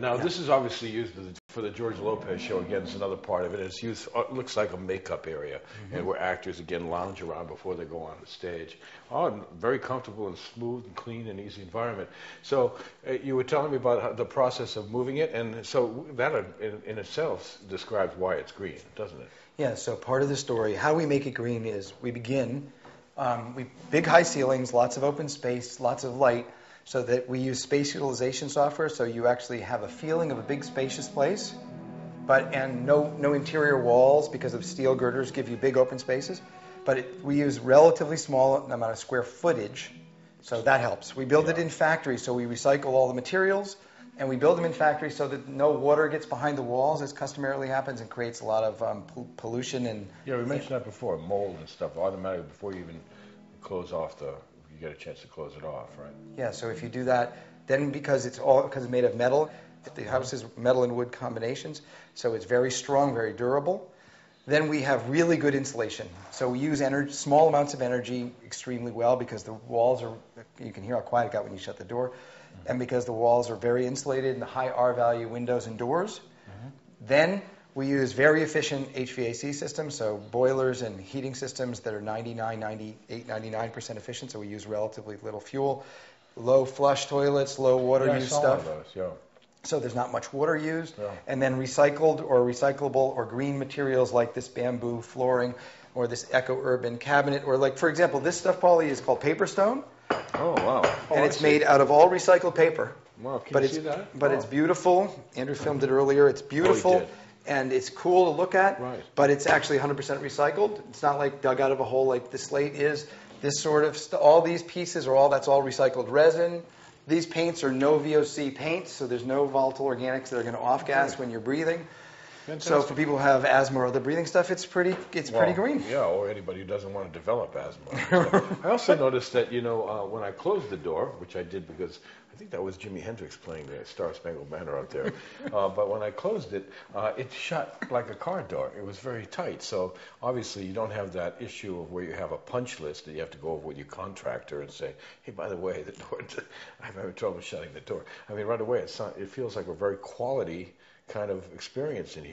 Now, this is obviously used for the George Lopez show. Again, it's another part of it. It's used, it looks like a makeup area, and where actors, again, lounge around before they go on the stage. Oh, very comfortable and smooth and clean and easy environment. So you were telling me about the process of moving it, and so that in itself describes why it's green, doesn't it? Yeah, so part of the story, how we make it green is we begin, big high ceilings, lots of open space, lots of light, so that we use space utilization software, so you actually have a feeling of a big spacious place, and no interior walls because of steel girders give you big open spaces. But we use relatively small amount of square footage, so that helps. We build it in factory, so we recycle all the materials, and we build them in factory so that no water gets behind the walls, as customarily happens, and creates a lot of pollution. And yeah, we mentioned that before, mold and stuff, automatically before you even close off you get a chance to close it off, right? Yeah, so if you do that, then because it's made of metal, the house is metal and wood combinations, so it's very strong, very durable. Then we have really good insulation. So we use small amounts of energy extremely well because the walls are, you can hear how quiet it got when you shut the door, and because the walls are very insulated and the high R value windows and doors. Then we use very efficient HVAC systems, so boilers and heating systems that are 99, 98, 99% efficient, so we use relatively little fuel. Low flush toilets, low water use stuff. So there's not much water used. Yeah. And then recycled or recyclable or green materials like this bamboo flooring or this eco-urban cabinet, or like, for example, this stuff, Paulie, is called paper stone. Oh, wow. And it's made out of all recycled paper. Wow, can you see that? But it's beautiful. Andrew filmed it earlier. It's beautiful. Oh, he did. And it's cool to look at, right. But it's actually 100% recycled. It's not like dug out of a hole like the slate is. This sort of all these pieces that's all recycled resin. These paints are no VOC paints, so there's no volatile organics that are going to off-gas when you're breathing. Fantastic. So for people who have asthma or other breathing stuff, it's pretty green. Yeah, or anybody who doesn't want to develop asthma. I also noticed that, when I closed the door, which I did because I think that was Jimi Hendrix playing the Star Spangled Banner out there, but when I closed it, it shut like a car door. It was very tight. So obviously you don't have that issue of where you have a punch list that you have to go over with your contractor and say, hey, by the way, the door, I'm having trouble shutting the door. I mean, right away, it feels like a very quality kind of experience in here.